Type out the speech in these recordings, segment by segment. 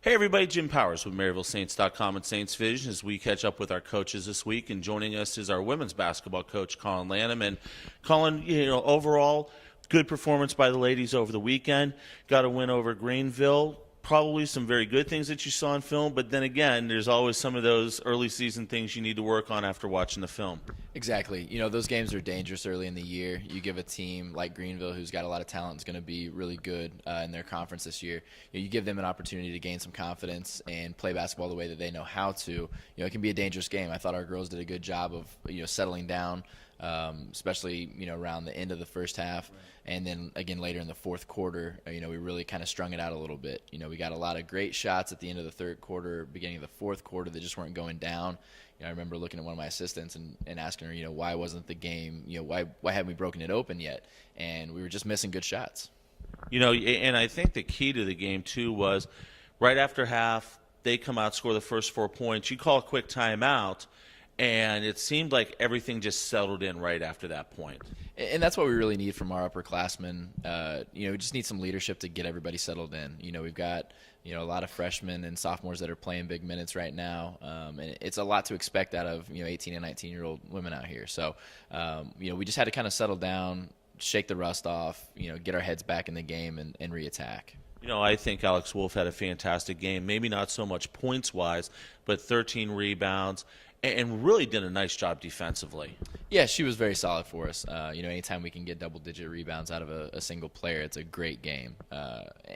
Hey everybody, Jim Powers with MaryvilleSaints.com and Saints Vision as we catch up with our coaches this week. And joining us is our women's basketball coach, Collin Lanam. And Collin, overall, good performance by the ladies over the weekend. Got a win over Greenville. Probably some very good things that you saw in film, but then again, there's always some of those early season things you need to work on after watching the film. Exactly. Those games are dangerous early in the year. You give a team like Greenville, who's got a lot of talent, is going to be really good in their conference this year. You give them an opportunity to gain some confidence and play basketball the way that they know how to. It can be a dangerous game. I thought our girls did a good job of settling down. Especially around the end of the first half, and then again later in the fourth quarter, we really kind of strung it out a little bit. We got a lot of great shots at the end of the third quarter, beginning of the fourth quarter that just weren't going down. I remember looking at one of my assistants and asking her, why wasn't the game, why haven't we broken it open yet? And we were just missing good shots. And I think the key to the game too was right after half, they come out, score the first 4 points. You call a quick timeout. And it seemed like everything just settled in right after that point. And that's what we really need from our upperclassmen. We just need some leadership to get everybody settled in. We've got a lot of freshmen and sophomores that are playing big minutes right now, and it's a lot to expect out of 18 and 19-year-old women out here. So we just had to kind of settle down, shake the rust off, get our heads back in the game and reattack. I think Alex Wolf had a fantastic game. Maybe not so much points-wise, but 13 rebounds. And really did a nice job defensively. Yeah, she was very solid for us. Anytime we can get double-digit rebounds out of a single player, it's a great game.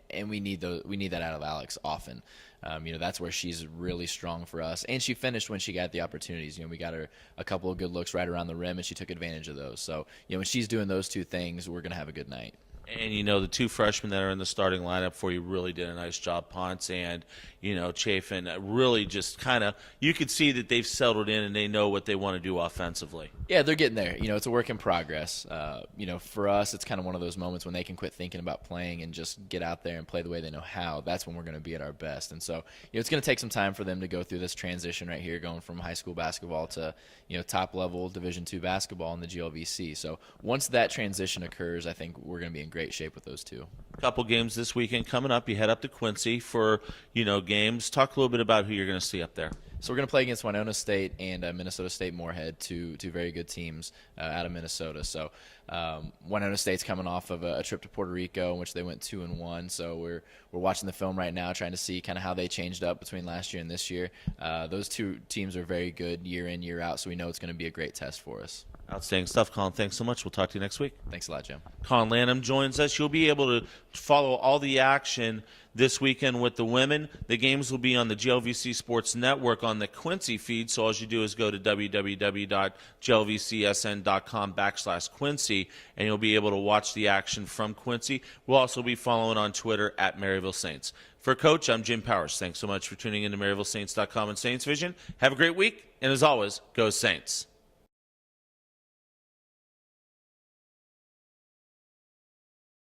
And we need that out of Alex often. That's where she's really strong for us. And she finished when she got the opportunities. We got her a couple of good looks right around the rim, and she took advantage of those. So, when she's doing those two things, we're going to have a good night. And, the two freshmen that are in the starting lineup for you really did a nice job. Ponce and, Chafin really just kind of – you could see that they've settled in and they know what they want to do offensively. Yeah, they're getting there. It's a work in progress. For us, it's kind of one of those moments when they can quit thinking about playing and just get out there and play the way they know how. That's when we're going to be at our best. And so, it's going to take some time for them to go through this transition right here, going from high school basketball to, top-level Division II basketball in the GLVC. So once that transition occurs, I think we're going to be in great shape with those two. A couple games this weekend coming up. You head up to Quincy for, games. Talk a little bit about who you're going to see up there. So we're going to play against Winona State and Minnesota State Moorhead, two very good teams out of Minnesota. So Winona State's coming off of a trip to Puerto Rico in which they went 2-1. So we're watching the film right now, trying to see kind of how they changed up between last year and this year. Those two teams are very good year in, year out, so we know it's going to be a great test for us. Outstanding stuff, Collin. Thanks so much. We'll talk to you next week. Thanks a lot, Jim. Collin Lanam joins us. You'll be able to follow all the action this weekend with the women. The games will be on the GLVC Sports Network on the Quincy feed, so all you do is go to www.glvcsn.com/Quincy, and you'll be able to watch the action from Quincy. We'll also be following on Twitter at Maryville Saints. For Coach, I'm Jim Powers. Thanks so much for tuning in to MaryvilleSaints.com and Saints Vision. Have a great week, and as always, go Saints.